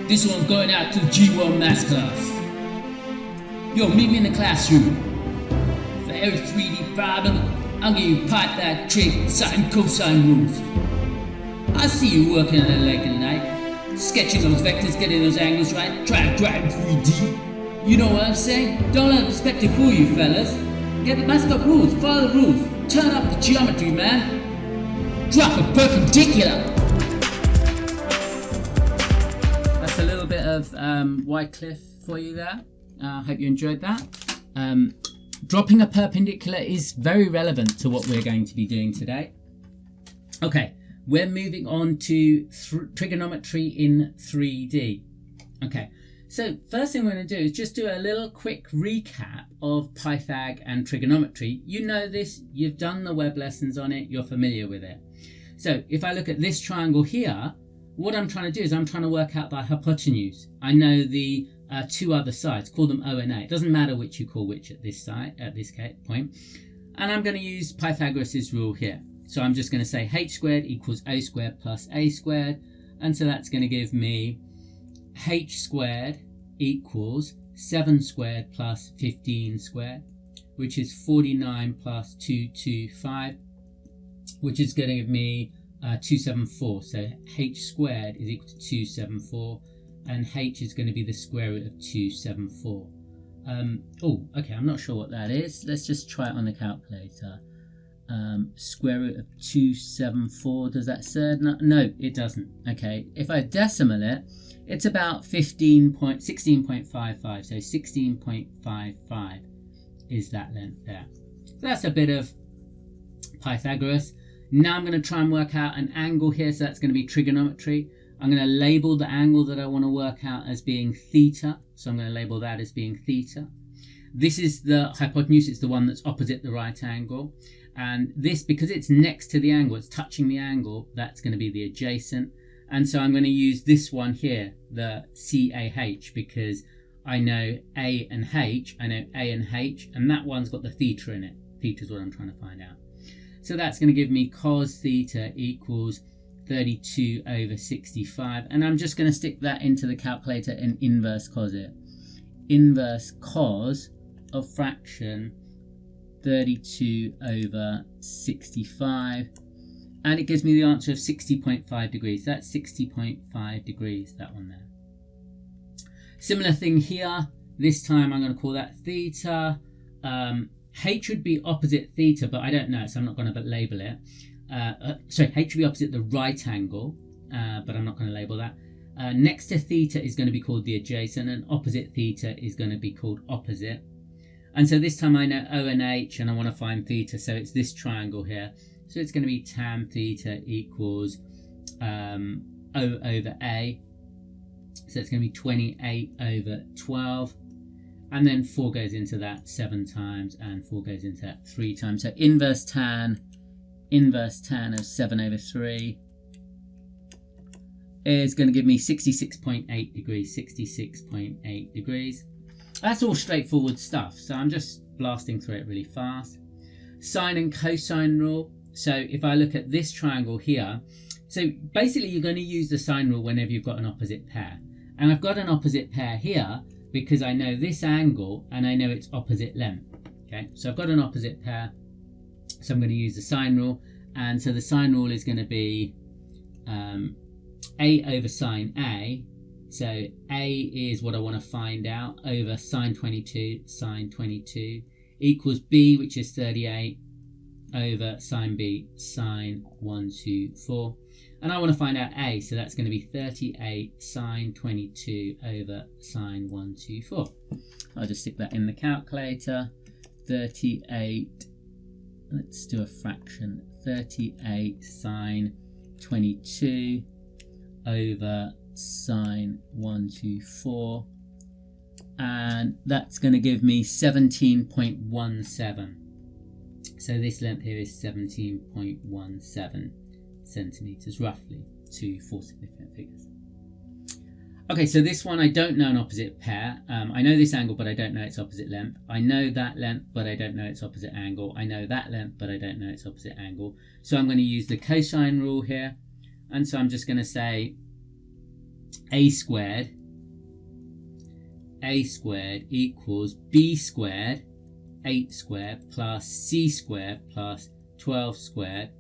This one's going out to G1 Maths class. Yo, meet me in the classroom. For every 3D problem, I'll give you Pythagoras, trig, sine and cosine rules. I see you working on that late at night, sketching those vectors, getting those angles right, trying to grab 3D. You know what I'm saying? Don't let perspective fool you, fellas. Get the maths got rules, follow the rules, turn up the geometry, man. Drop a perpendicular. That's a little bit of Wycliffe for you there. I hope you enjoyed that. Dropping a perpendicular is very relevant to what we're going to be doing today. Okay, we're moving on to trigonometry in 3D. Okay, so first thing we're going to do is just do a little quick recap of Pythag and trigonometry. You know this, you've done the web lessons on it, you're familiar with it. So if I look at this triangle here, what I'm trying to do is I'm trying to work out the hypotenuse. I know the two other sides, call them O and A. It doesn't matter which you call which at this point. And I'm going to use Pythagoras' rule here. So I'm just going to say h squared equals O squared plus A squared. And so that's going to give me h squared equals 7 squared plus 15 squared, which is 49 plus 225, which is going to give me 274. So h squared is equal to 274. And h is going to be the square root of 274. Oh, okay, I'm not sure what that is. Let's just try it on the calculator. Square root of 274, does that serve? No, it doesn't. Okay, if I decimal it, it's about 16.55. So 16.55 is that length there. So that's a bit of Pythagoras. Now I'm going to try and work out an angle here. So that's going to be trigonometry. I'm going to label the angle that I want to work out as being theta. So I'm going to label that as being theta. This is the hypotenuse. It's the one that's opposite the right angle. And this, because it's next to the angle, it's touching the angle, that's going to be the adjacent. And so I'm going to use this one here, the CAH, because I know A and H. I know A and H, and that one's got the theta in it. Theta is what I'm trying to find out. So that's going to give me cos theta equals 32 over 65, and I'm just going to stick that into the calculator and inverse cos it. Inverse cos of fraction 32 over 65, and it gives me the answer of 60.5 degrees. That's 60.5 degrees, that one there. Similar thing here. This time I'm going to call that theta. H would be opposite theta, but I don't know, so I'm not going to label it. Sorry, H would be opposite the right angle, but I'm not going to label that. Next to theta is going to be called the adjacent, and opposite theta is going to be called opposite. And so this time I know O and H, and I want to find theta, so it's this triangle here. So it's going to be tan theta equals O over A. So it's going to be 28 over 12. And then 4 goes into that 7 times, and 4 goes into that 3 times. So inverse tan of 7 over 3 is going to give me 66.8 degrees, 66.8 degrees. That's all straightforward stuff, so I'm just blasting through it really fast. Sine and cosine rule. So if I look at this triangle here, so basically you're going to use the sine rule whenever you've got an opposite pair. And I've got an opposite pair here because I know this angle and I know its opposite length. Okay, so I've got an opposite pair. So I'm going to use the sine rule, and so the sine rule is going to be A over sine A. So A is what I want to find out, over sine 22 equals B, which is 38, over sine B, sine 124. And I want to find out A, so that's going to be 38 sine 22 over sine 124. I'll just stick that in the calculator. 38, let's do a fraction, 38 sine 22 over sine 124, and that's going to give me 17.17. So this length here is 17.17 centimeters, roughly, to 4 significant figures. Okay, so this one I don't know an opposite pair. I know this angle, but I don't know its opposite length. I know that length, but I don't know its opposite angle. I know that length, but I don't know its opposite angle. So I'm going to use the cosine rule here. And so I'm just going to say a squared equals b squared 8 squared plus c squared plus 12 squared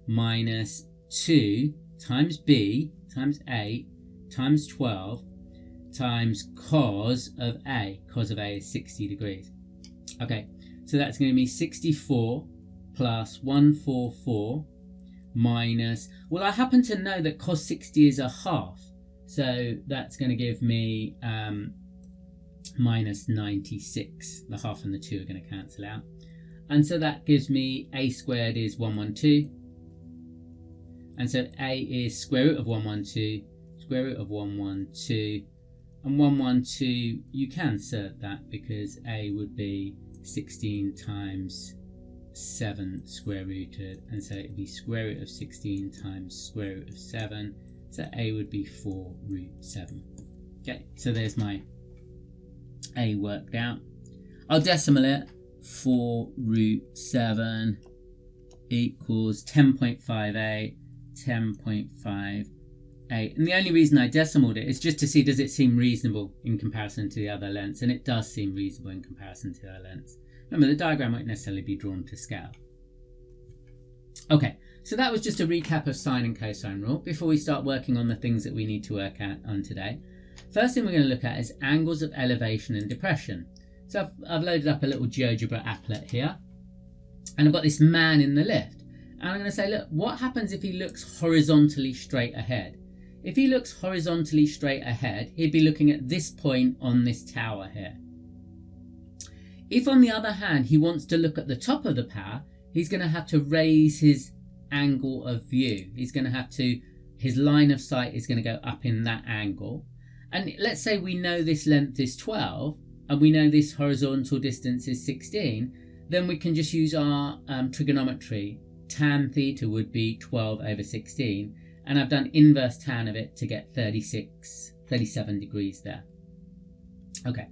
minus 2 times b times 8 times 12 times cos of A. Cos of A is 60 degrees. Okay, so that's going to be 64 plus 144 minus, well, I happen to know that cos 60 is a half, so that's going to give me minus 96. The half and the 2 are going to cancel out, and so that gives me a squared is 112, and so a is square root of 112, square root of 112, and 112, you can insert that because a would be 16 times 7 square rooted, and so it would be square root of 16 times square root of 7, so a would be 4 root 7. Okay, so there's my a worked out. I'll decimal it. 4 root 7 equals 10.58, 10.58. And the only reason I decimaled it is just to see, does it seem reasonable in comparison to the other lengths, and it does seem reasonable in comparison to the other lengths. Remember, the diagram won't necessarily be drawn to scale. Okay, so that was just a recap of sine and cosine rule before we start working on the things that we need to work on today. First thing we're going to look at is angles of elevation and depression. So I've loaded up a little GeoGebra applet here, and I've got this man in the lift, and I'm going to say, look, what happens if he looks horizontally straight ahead? If he looks horizontally straight ahead, he'd be looking at this point on this tower here. If, on the other hand, he wants to look at the top of the tower, he's going to have to raise his angle of view. He's going to have to, his line of sight is going to go up in that angle. And let's say we know this length is 12, and we know this horizontal distance is 16, then we can just use our trigonometry. Tan theta would be 12 over 16. And I've done inverse tan of it to get 37 degrees there. Okay,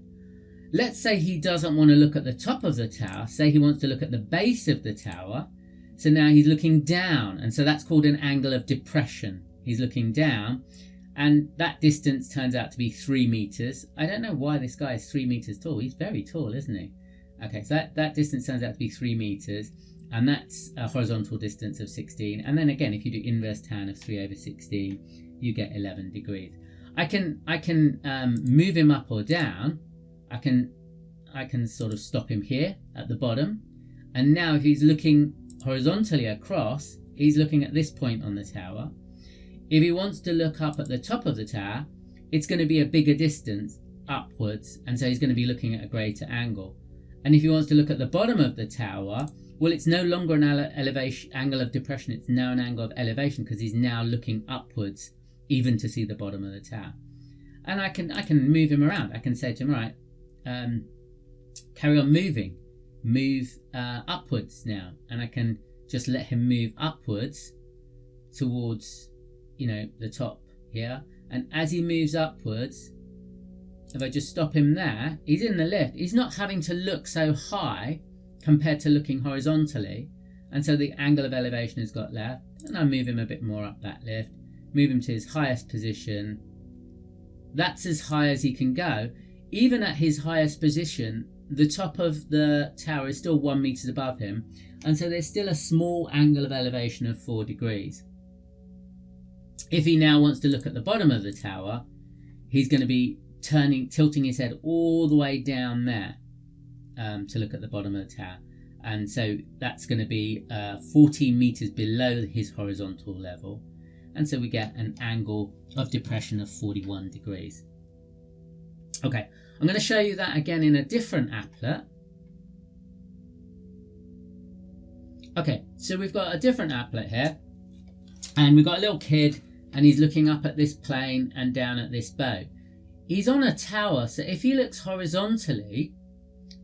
let's say he doesn't want to look at the top of the tower. Say he wants to look at the base of the tower. So now he's looking down, and so that's called an angle of depression. He's looking down, and that distance turns out to be 3 meters. I don't know why this guy is 3 meters tall. He's very tall, isn't he? Okay, so that distance turns out to be 3 meters. And that's a horizontal distance of 16. And then again, if you do inverse tan of 3 over 16, you get 11 degrees. I can move him up or down. I can sort of stop him here at the bottom. And now if he's looking horizontally across, he's looking at this point on the tower. If he wants to look up at the top of the tower, it's going to be a bigger distance upwards. And so he's going to be looking at a greater angle. And if he wants to look at the bottom of the tower, well, it's no longer an angle of depression, it's now an angle of elevation because he's now looking upwards even to see the bottom of the tower. And I can move him around. I can say to him, right, carry on moving, move upwards now. And I can just let him move upwards towards, the top here. And as he moves upwards, if I just stop him there, he's in the lift. He's not having to look so high compared to looking horizontally, and so the angle of elevation has got left. And I move him a bit more up that lift, move him to his highest position. That's as high as he can go. Even at his highest position, the top of the tower is still 1 meter above him, and so there's still a small angle of elevation of 4 degrees. If he now wants to look at the bottom of the tower, he's going to be tilting his head all the way down there to look at the bottom of the tower, and so that's going to be 14 meters below his horizontal level, and so we get an angle of depression of 41 degrees. Okay, I'm going to show you that again in a different applet. Okay, so we've got a different applet here, and we've got a little kid, and he's looking up at this plane and down at this boat. He's on a tower, so if he looks horizontally,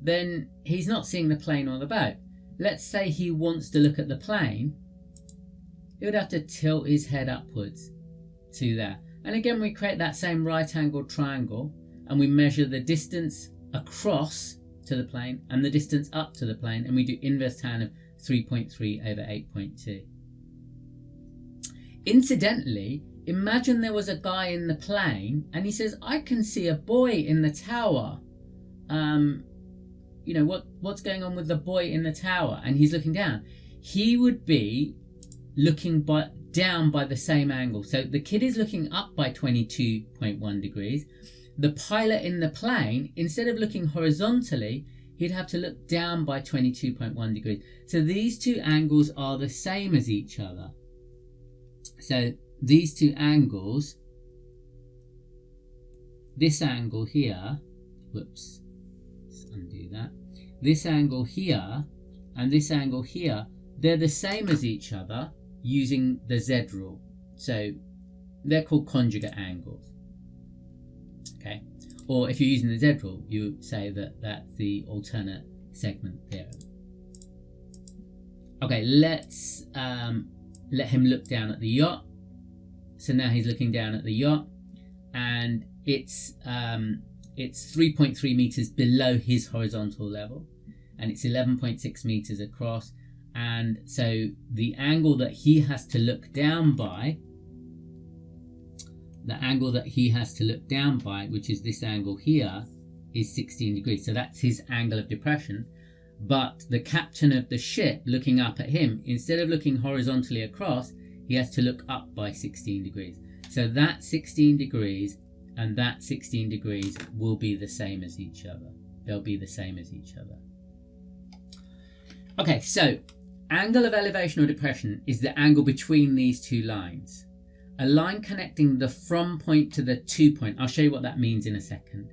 then he's not seeing the plane or the boat. Let's say he wants to look at the plane. He would have to tilt his head upwards to there. And again, we create that same right-angled triangle, and we measure the distance across to the plane and the distance up to the plane, and we do inverse tan of 3.3 over 8.2. Incidentally, imagine there was a guy in the plane and he says, I can see a boy in the tower. You know, what's going on with the boy in the tower? And he's looking down. He would be looking down by the same angle. So the kid is looking up by 22.1 degrees. The pilot in the plane, instead of looking horizontally, he'd have to look down by 22.1 degrees. So these two angles are the same as each other. So these two angles, this angle here, whoops, let's undo that. This angle here and this angle here, they're the same as each other using the Z rule. So they're called conjugate angles. Okay. Or if you're using the Z rule, you would say that that's the alternate segment theorem. Okay, let's let him look down at the yacht. So now he's looking down at the yacht, and it's 3.3 meters below his horizontal level, and it's 11.6 meters across. And so the angle that he has to look down by, which is this angle here, is 16 degrees. So that's his angle of depression. But the captain of the ship looking up at him, instead of looking horizontally across, he has to look up by 16 degrees. So that 16 degrees and that 16 degrees will be the same as each other. They'll be the same as each other. Okay, so angle of elevation or depression is the angle between these two lines. A line connecting the from point to the to point. I'll show you what that means in a second.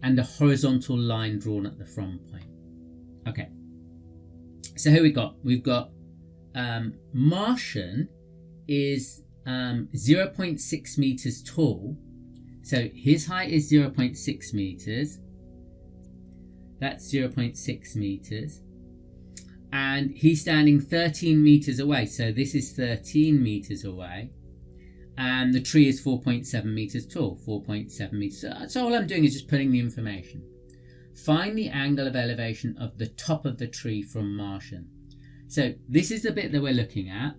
And a horizontal line drawn at the from point. Okay. So here we've got Martian is 0.6 meters tall. So his height is 0.6 meters. That's 0.6 meters. And he's standing 13 meters away. So this is 13 meters away. And the tree is 4.7 meters tall, 4.7 meters. So all I'm doing is just putting the information. Find the angle of elevation of the top of the tree from Martian. So this is the bit that we're looking at.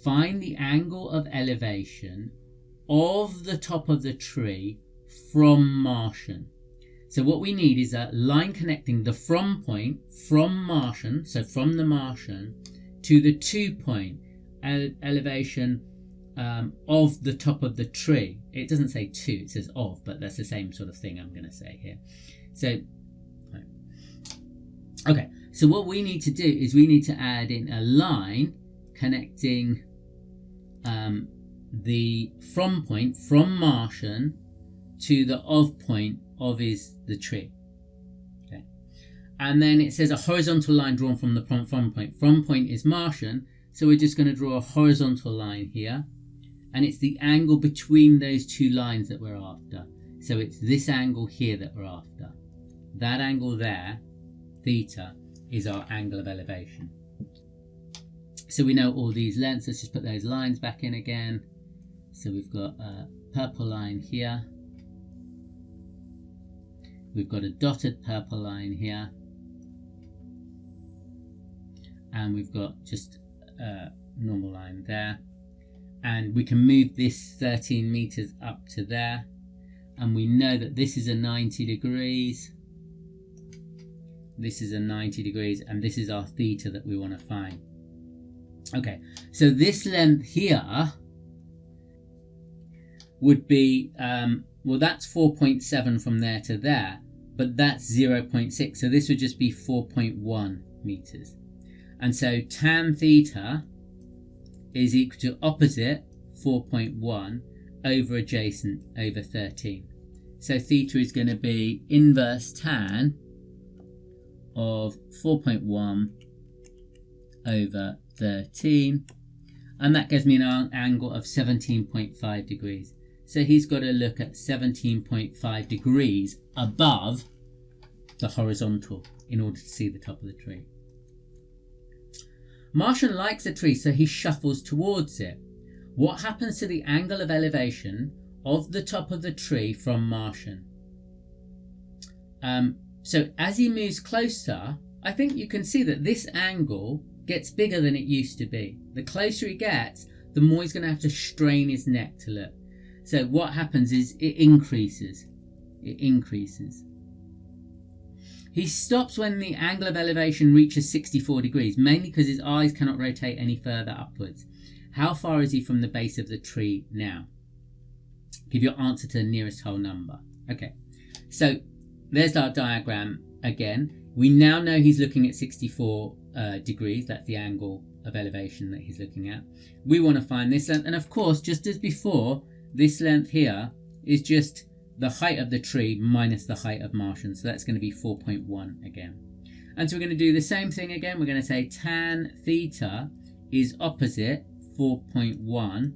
Find the angle of elevation of the top of the tree from Martian. So what we need is a line connecting the from point from Martian, so from the Martian, to the to point, elevation of the top of the tree. It doesn't say to, it says of, but that's the same sort of thing I'm going to say here. So, okay, so what we need to do is we need to add in a line connecting the from point from Martian to the of point of is the tree. Okay, and then it says a horizontal line drawn from the from point. From point is Martian, so we're just going to draw a horizontal line here, and it's the angle between those two lines that we're after. So it's this angle here that we're after. That angle there, theta, is our angle of elevation. So we know all these lengths. Let's just put those lines back in again. So we've got a purple line here. We've got a dotted purple line here. And we've got just a normal line there. And we can move this 13 meters up to there. And we know that this is a 90 degrees. This is a 90 degrees, and this is our theta that we want to find. Okay, so this length here would be, well, that's 4.7 from there to there, but that's 0.6. So this would just be 4.1 meters. And so tan theta is equal to opposite 4.1 over adjacent over 13. So theta is going to be inverse tan of 4.1 over 13, and that gives me an angle of 17.5 degrees. So he's got to look at 17.5 degrees above the horizontal in order to see the top of the tree. Martian likes the tree, so he shuffles towards it. What happens to the angle of elevation of the top of the tree from Martian? So as he moves closer, I think you can see that this angle gets bigger than it used to be. The closer he gets, the more he's going to have to strain his neck to look. So what happens is it increases. It increases. He stops when the angle of elevation reaches 64 degrees, mainly because his eyes cannot rotate any further upwards. How far is he from the base of the tree now? Give your answer to the nearest whole number. Okay, so there's our diagram again. We now know he's looking at 64 degrees. That's the angle of elevation that he's looking at. We want to find this length. And of course, just as before, this length here is just the height of the tree minus the height of Martian. So that's going to be 4.1 again. And so we're going to do the same thing again. We're going to say tan theta is opposite 4.1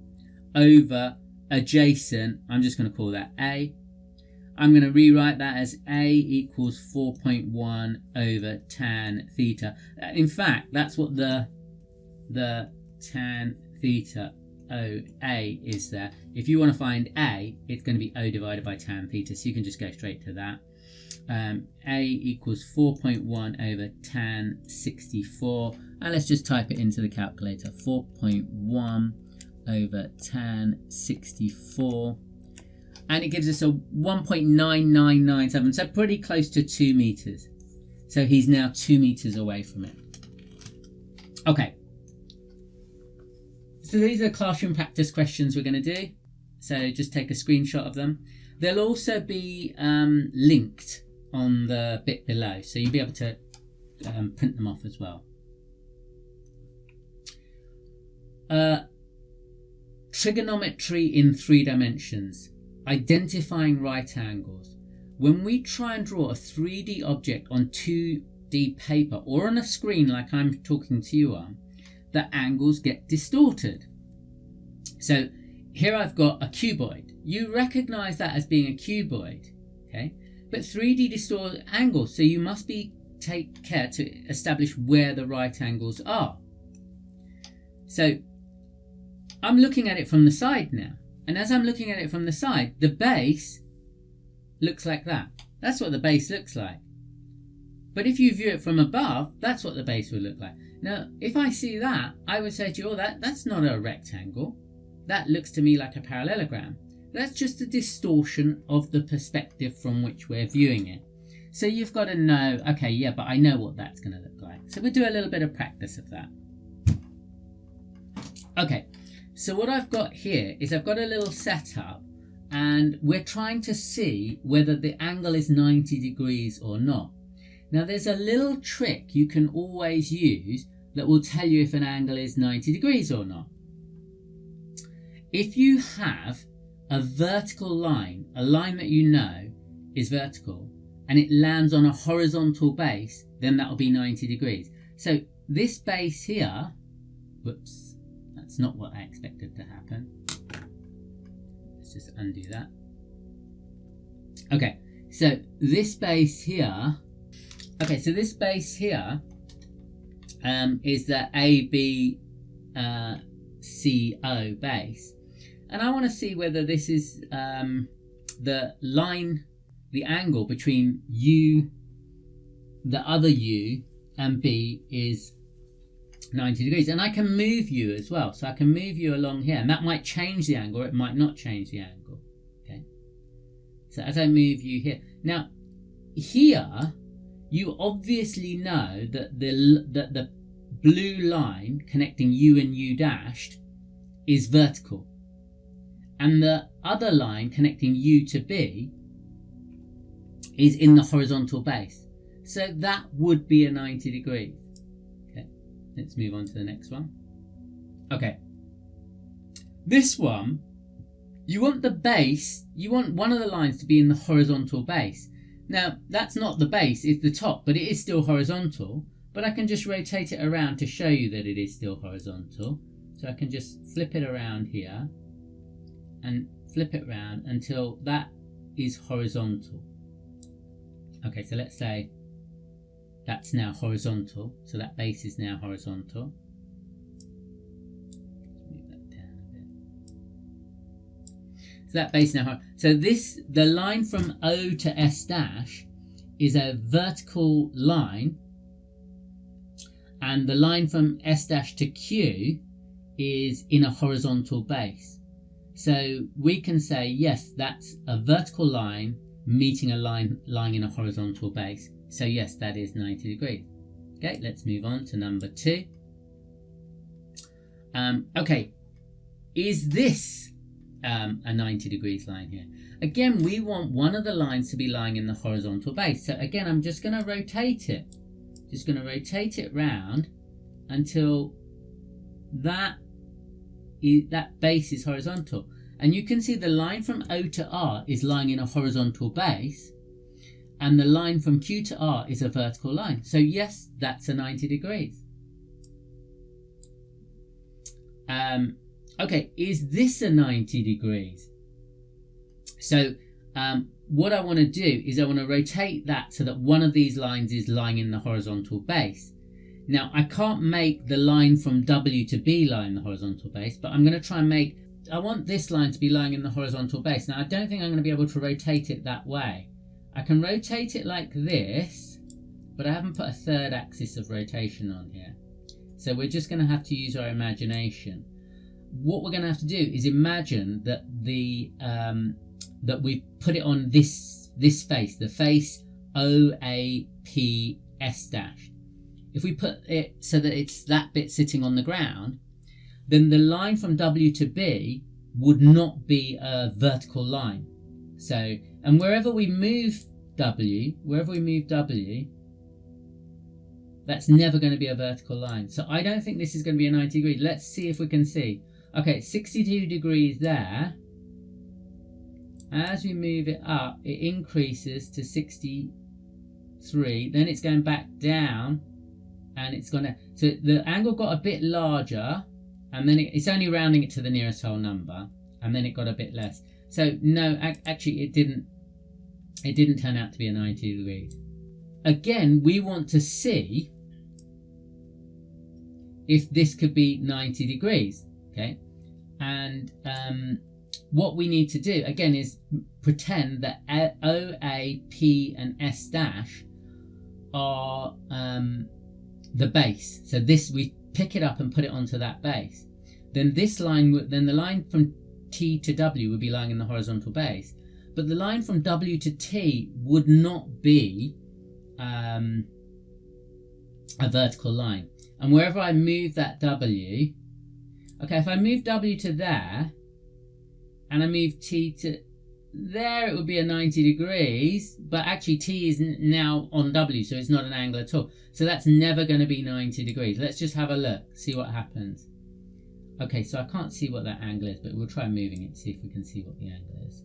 over adjacent. I'm just going to call that A. I'm going to rewrite that as A equals 4.1 over tan theta. In fact, that's what the tan theta OA is there. If you want to find A, it's going to be O divided by tan theta. So you can just go straight to that. A equals 4.1 over tan 64. And let's just type it into the calculator. 4.1 over tan 64. And it gives us a 1.9997, so pretty close to 2 meters. So he's now 2 meters away from it. Okay. So these are the classroom practice questions we're going to do. So just take a screenshot of them. They'll also be linked on the bit below, so you'll be able to print them off as well. Trigonometry in 3 dimensions. Identifying right angles. When we try and draw a 3D object on 2D paper or on a screen like I'm talking to you on, the angles get distorted. So here I've got a cuboid. You recognize that as being a cuboid, okay? But 3D distort angles, so you must take care to establish where the right angles are. So I'm looking at it from the side now. And as I'm looking at it from the side, the base looks like that. That's what the base looks like. But if you view it from above, that's what the base would look like. Now, if I see that, I would say to you, oh, that's not a rectangle. That looks to me like a parallelogram. That's just a distortion of the perspective from which we're viewing it. So you've got to know, okay, yeah, but I know what that's going to look like. So we'll do a little bit of practice of that. Okay. So what I've got here is I've got a little setup and we're trying to see whether the angle is 90 degrees or not. Now there's a little trick you can always use that will tell you if an angle is 90 degrees or not. If you have a vertical line, a line that you know is vertical, and it lands on a horizontal base, then that will be 90 degrees. So this base here, whoops. That's not what I expected to happen. Let's just undo that. Okay, so this base here. Okay, so this base here is the ABCO base, and I want to see whether this is the line, the angle between U, the other U, and B is 90 degrees, and I can move you as well, so I can move you along here, and that might change the angle or it might not change the angle. Okay, so as I move you here, now here you obviously know that the blue line connecting U and U dashed is vertical, and the other line connecting U to B is in the horizontal base, so that would be a 90 degrees. Let's move on to the next one. Okay. This one, you want the base, you want one of the lines to be in the horizontal base. Now, that's not the base, it's the top, but it is still horizontal. But I can just rotate it around to show you that it is still horizontal. So I can just flip it around here and flip it around until that is horizontal. Okay, so let's say that's now horizontal, so that base is now horizontal. Move that down a bit. So that base now, so this, the line from O to S dash is a vertical line, and the line from S dash to Q is in a horizontal base. So we can say, yes, that's a vertical line meeting a line lying in a horizontal base. So yes, that is 90 degrees. Okay, let's move on to number 2. Okay, is this a 90 degrees line here? Again, we want one of the lines to be lying in the horizontal base. So again, I'm just going to rotate it. Just going to rotate it round until that base is horizontal. And you can see the line from O to R is lying in a horizontal base, and the line from Q to R is a vertical line. So yes, that's a 90 degrees. Okay, is this a 90 degrees? So what I want to do is I want to rotate that so that one of these lines is lying in the horizontal base. Now I can't make the line from W to B lie in the horizontal base, but I'm going to try and I want this line to be lying in the horizontal base. Now I don't think I'm going to be able to rotate it that way. I can rotate it like this, but I haven't put a third axis of rotation on here. So we're just going to have to use our imagination. What we're going to have to do is imagine that that we put it on this face, the face OAPS dash. If we put it so that it's that bit sitting on the ground, then the line from W to B would not be a vertical line. So, and wherever we move W, that's never going to be a vertical line. So I don't think this is going to be a 90 degrees. Let's see if we can see. Okay, 62 degrees there. As we move it up, it increases to 63. Then it's going back down, and it's going to... So the angle got a bit larger, and then it's only rounding it to the nearest whole number, and then it got a bit less. So no, actually it didn't turn out to be a 90 degrees. Again, we want to see if this could be 90 degrees, okay? And what we need to do, again, is pretend that O, A, P, and S dash are the base. So this, we pick it up and put it onto that base. Then this line, then the line from T to W would be lying in the horizontal base. But the line from W to T would not be a vertical line. And wherever I move that W, okay, if I move W to there, and I move T to there, it would be a 90 degrees, but actually T is now on W, so it's not an angle at all. So that's never going to be 90 degrees. Let's just have a look, see what happens. Okay, so I can't see what that angle is, but we'll try moving it, see if we can see what the angle is.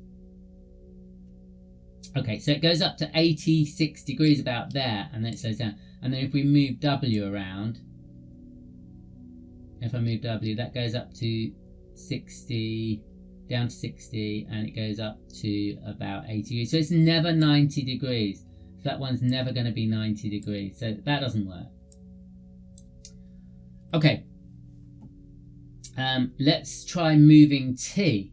Okay, so it goes up to 86 degrees about there, and then it slows down. And then if we move W around, if I move W, that goes up to 60, down to 60, and it goes up to about 80 degrees. So it's never 90 degrees. So that one's never going to be 90 degrees. So that doesn't work. Okay. Let's try moving T.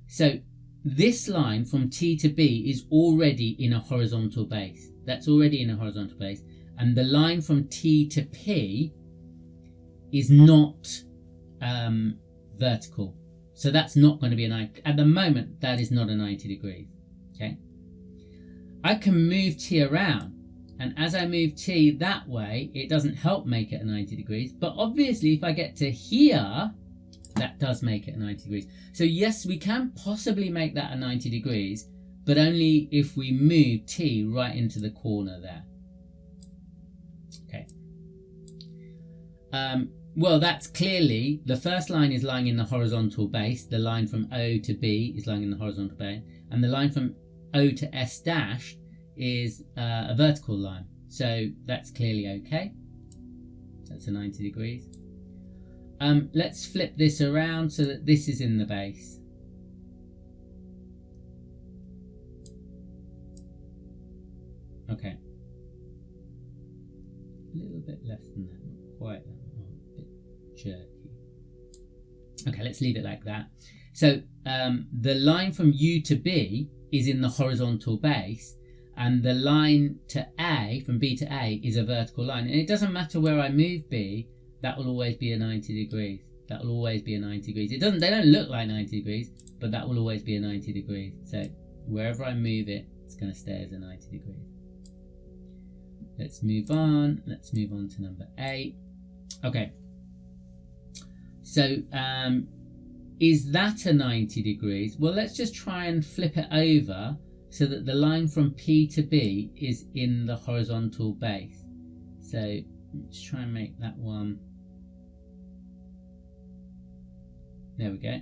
So this line from T to B is already in a horizontal base. That's already in a horizontal base. And the line from T to P is not vertical. So that's not going to be a 90. At the moment, that is not a 90 degrees. Okay. I can move T around. And as I move T that way, it doesn't help make it a 90 degrees. But obviously, if I get to here, that does make it a 90 degrees. So yes, we can possibly make that a 90 degrees, but only if we move T right into the corner there. Okay. Well, that's clearly, the first line is lying in the horizontal base. The line from O to B is lying in the horizontal base. And the line from O to S dash is a vertical line. So that's clearly okay. That's a 90 degrees. Let's flip this around so that this is in the base. Okay. A little bit less than that, not quite that much. Jerky. Okay, let's leave it like that. So the line from U to B is in the horizontal base, and the line to A, from B to A, is a vertical line. And it doesn't matter where I move B, that will always be a 90 degrees. That will always be a 90 degrees. They don't look like 90 degrees, but that will always be a 90 degrees. So wherever I move it, it's going to stay as a 90 degrees. Let's move on. Let's move on to number 8. Okay. So is that a 90 degrees? Well, let's just try and flip it over so that the line from P to B is in the horizontal base. So let's try and make that one. There we go.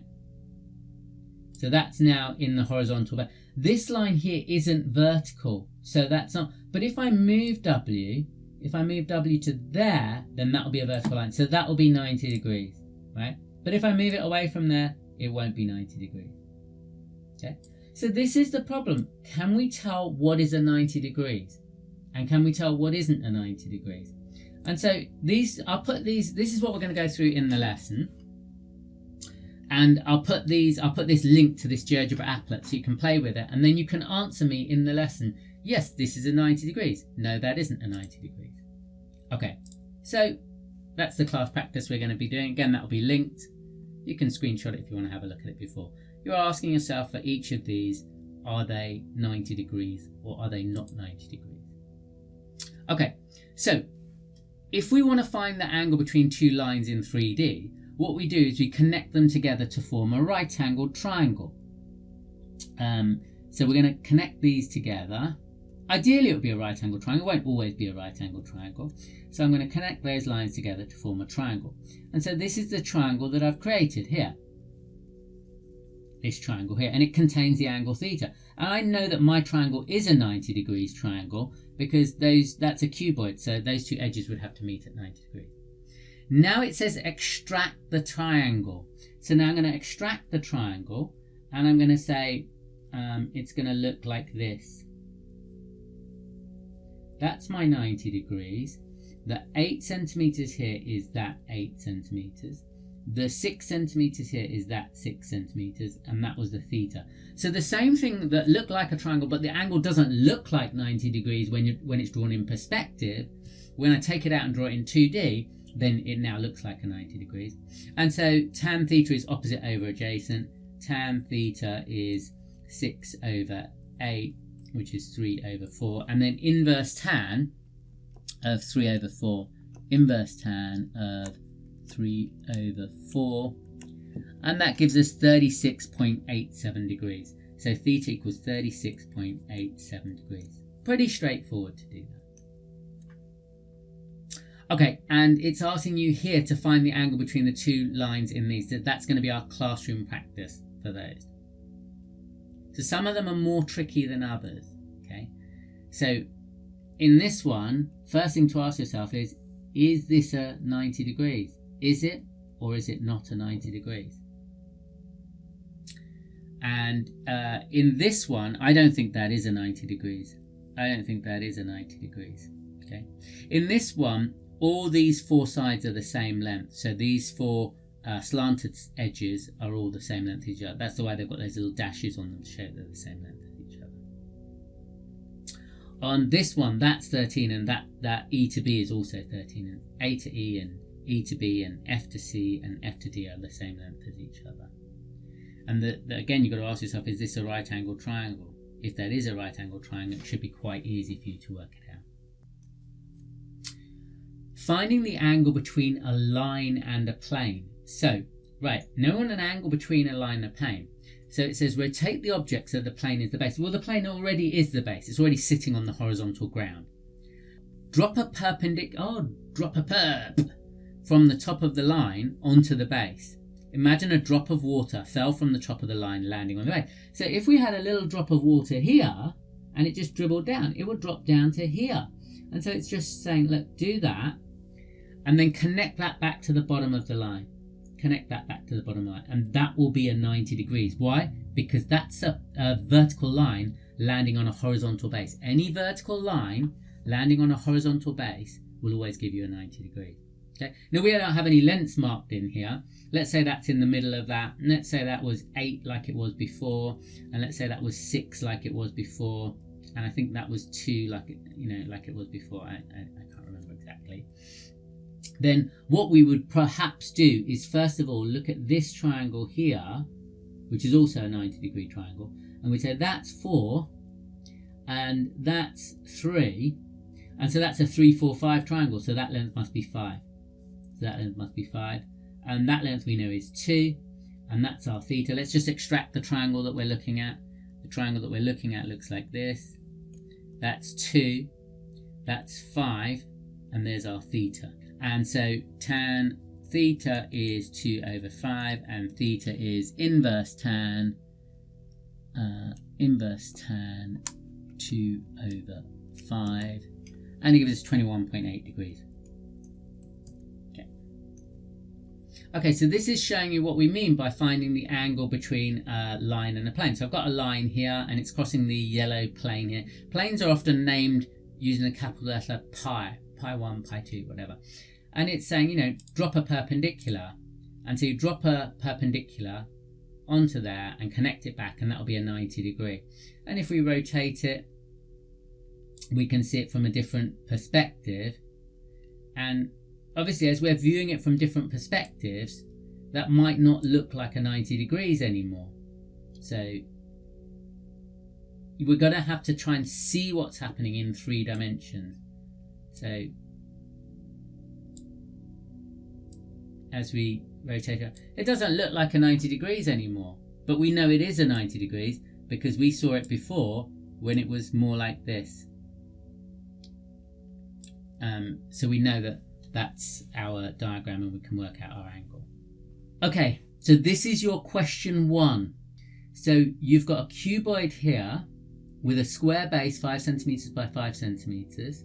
So that's now in the horizontal base. This line here isn't vertical, so that's not. But if I move W, to there, then that will be a vertical line. So that will be 90 degrees, right? But if I move it away from there, it won't be 90 degrees. Okay. So this is the problem. Can we tell what is a 90 degrees? And can we tell what isn't a 90 degrees? And so this is what we're going to go through in the lesson. And I'll put this link to this GeoGebra applet so you can play with it, and then you can answer me in the lesson, yes, this is a 90 degrees. No, that isn't a 90 degrees. Okay, so that's the class practice we're going to be doing. Again, that will be linked. You can screenshot it if you want to have a look at it before. You're asking yourself for each of these, are they 90 degrees or are they not 90 degrees? Okay, so if we want to find the angle between two lines in 3D, what we do is we connect them together to form a right-angled triangle. So we're going to connect these together. Ideally it would be a right-angled triangle. It won't always be a right-angled triangle. So I'm going to connect those lines together to form a triangle. And so this is the triangle that I've created here. This triangle here, and it contains the angle theta. And I know that my triangle is a 90 degrees triangle because that's a cuboid, so those two edges would have to meet at 90 degrees. Now it says extract the triangle. So now I'm going to extract the triangle, and I'm going to say it's going to look like this. That's my 90 degrees. The 8 centimeters here is that 8 centimeters. The 6 centimeters here is that 6 centimeters, and that was the theta. So the same thing that looked like a triangle, but the angle doesn't look like 90 degrees when it's drawn in perspective. When I take it out and draw it in 2D, then it now looks like a 90 degrees. And so tan theta is opposite over adjacent. Tan theta is 6 over 8, which is 3 over 4. And then inverse tan of 3 over 4. Inverse tan of 3 over 4. And that gives us 36.87 degrees. So theta equals 36.87 degrees. Pretty straightforward to do that. Okay, and it's asking you here to find the angle between the two lines in these. That's going to be our classroom practice for those. So some of them are more tricky than others. Okay, so in this one, first thing to ask yourself is this a 90 degrees? Is it or is it not a 90 degrees? And in this one, I don't think that is a 90 degrees. I don't think that is a 90 degrees. Okay, in this one, all these four sides are the same length. So these four slanted edges are all the same length as each other. That's the way they've got those little dashes on them to show they're the same length as each other. On this one, that's 13, and that E to B is also 13. And A to E and E to B and F to C and F to D are the same length as each other. And again, you've got to ask yourself, is this a right-angled triangle? If that is a right-angled triangle, it should be quite easy for you to work it out. Finding the angle between a line and a plane. So, right, now we want an angle between a line and a plane. So it says rotate the object so the plane is the base. Well, the plane already is the base. It's already sitting on the horizontal ground. Drop a perp from the top of the line onto the base. Imagine a drop of water fell from the top of the line landing on the base. So if we had a little drop of water here and it just dribbled down, it would drop down to here. And so it's just saying, look, do that. And then connect that back to the bottom of the line. Connect that back to the bottom of the line. And that will be a 90 degrees. Why? Because that's a vertical line landing on a horizontal base. Any vertical line landing on a horizontal base will always give you a 90 degrees. Okay. Now we don't have any lengths marked in here. Let's say that's in the middle of that. And let's say that was 8 like it was before. And let's say that was 6 like it was before. And I think that was 2 like it was before. I can't remember exactly. then what we would perhaps do is first of all look at this triangle here, which is also a 90-degree triangle, and we say that's 4 and that's 3, and so that's a 3, 4, 5 triangle, so that length must be 5. So that length must be 5, and that length we know is 2, and that's our theta. Let's just extract the triangle that we're looking at. The triangle that we're looking at looks like this. That's 2, that's 5, and there's our theta. And so tan theta is 2 over 5, and theta is inverse tan 2 over 5, and it gives us 21.8 degrees. Okay, so this is showing you what we mean by finding the angle between a line and a plane. So I've got a line here and it's crossing the yellow plane here. Planes are often named using a capital letter pi, pi 1, pi 2, whatever. And it's saying, you know, drop a perpendicular. And so you drop a perpendicular onto there and connect it back, and that'll be a 90 degree. And if we rotate it, we can see it from a different perspective. And obviously, as we're viewing it from different perspectives, that might not look like a 90 degrees anymore. So we're going to have to try and see what's happening in 3 dimensions. So as we rotate it doesn't look like a 90 degrees anymore, but we know it is a 90 degrees because we saw it before when it was more like this. So we know that that's our diagram and we can work out our angle. Okay, so this is your question 1. So you've got a cuboid here with a square base 5 centimeters by 5 centimeters,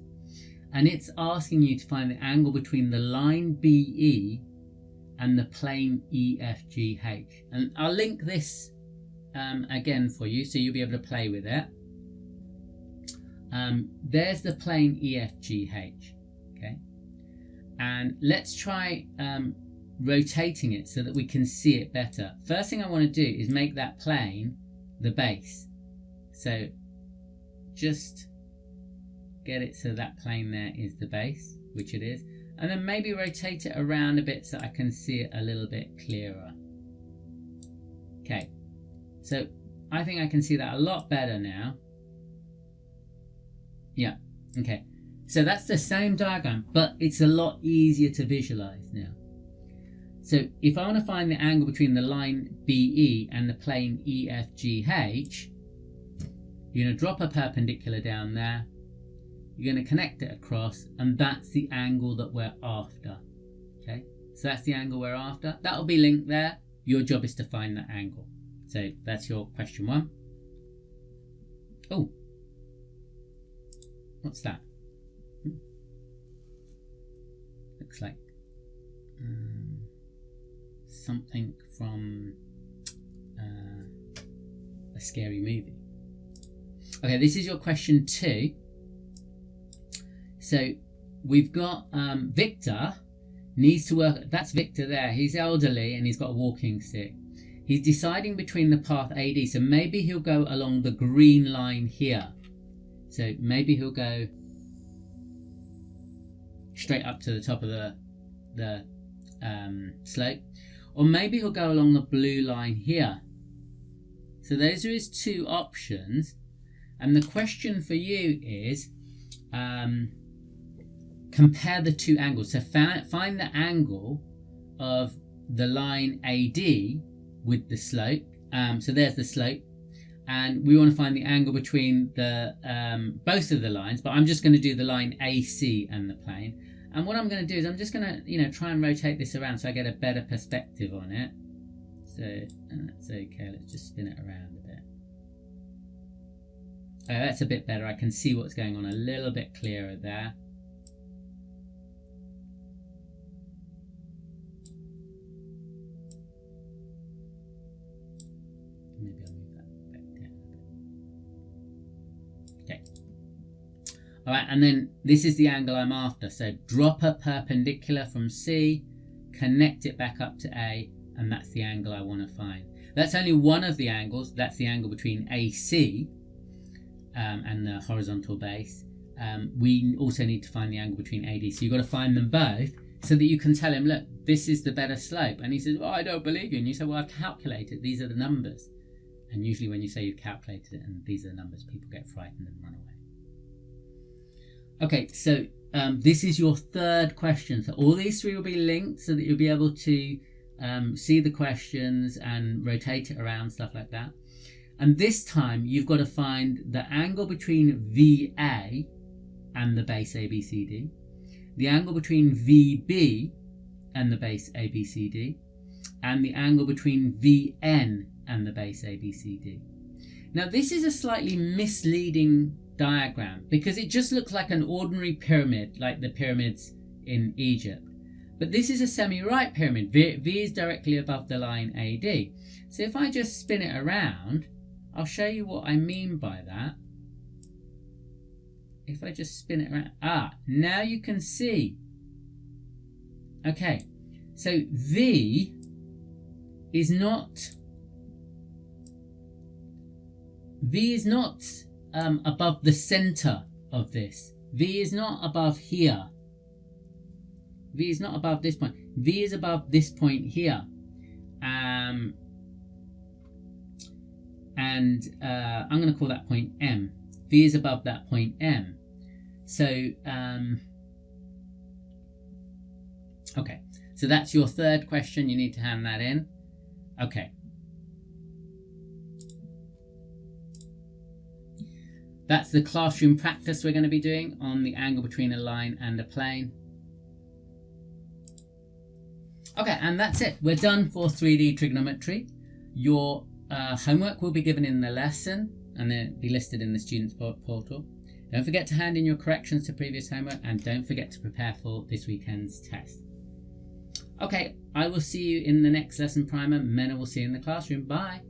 and it's asking you to find the angle between the line BE and the plane EFGH. And I'll link this again for you so you'll be able to play with it. There's the plane EFGH, okay? And let's try rotating it so that we can see it better. First thing I want to do is make that plane the base. So just get it so that plane there is the base, which it is. And then maybe rotate it around a bit so I can see it a little bit clearer. Okay, so I think I can see that a lot better now. Yeah, okay. So that's the same diagram, but it's a lot easier to visualize now. So if I want to find the angle between the line BE and the plane EFGH, you're going to drop a perpendicular down there, you're going to connect it across, and that's the angle that we're after. Okay, so that's the angle we're after. That'll be linked there. Your job is to find that angle. So that's your question 1. Oh, what's that? Looks like something from a scary movie. Okay, this is your question 2. So we've got Victor needs to work. That's Victor there. He's elderly and he's got a walking stick. He's deciding between the path AD. So maybe he'll go along the green line here. So maybe he'll go straight up to the top of the slope, or maybe he'll go along the blue line here. So those are his 2 options, and the question for you is compare the 2 angles. So find the angle of the line AD with the slope. So there's the slope, and we want to find the angle between the both of the lines, but I'm just going to do the line AC and the plane. And what I'm going to do is I'm just going to, you know, try and rotate this around so I get a better perspective on it. So, and that's okay. Let's just spin it around a bit. Oh, that's a bit better. I can see what's going on a little bit clearer there. Maybe I'll move that back down a bit. Okay. All right, and then this is the angle I'm after. So drop a perpendicular from C, connect it back up to A, and that's the angle I want to find. That's only one of the angles. That's the angle between AC and the horizontal base. We also need to find the angle between AD. So you've got to find them both. so that you can tell him, look, this is the better slope. And he says, well, I don't believe you. And you say, well, I've calculated. These are the numbers. And usually when you say you've calculated it and these are the numbers, people get frightened and run away. Okay, so this is your third question. So all these three will be linked so that you'll be able to see the questions and rotate it around, stuff like that. And this time you've got to find the angle between VA and the base ABCD, the angle between VB and the base ABCD, and the angle between VN and the base ABCD. Now this is a slightly misleading diagram because it just looks like an ordinary pyramid, like the pyramids in Egypt. But this is a semi-right pyramid. V is directly above the line AD. So if I just spin it around, I'll show you what I mean by that. If I just spin it around, now you can see. Okay, so V is not above the center of this. V is not above here. V is not above this point. V is above this point here. I'm going to call that point M. V is above that point M. So, okay. So that's your third question. You need to hand that in. Okay. That's the classroom practice we're going to be doing on the angle between a line and a plane. Okay, and that's it. We're done for 3D trigonometry. Your homework will be given in the lesson and then it'll be listed in the students portal. Don't forget to hand in your corrections to previous homework and don't forget to prepare for this weekend's test. Okay, I will see you in the next lesson primer. Mena will see you in the classroom. Bye.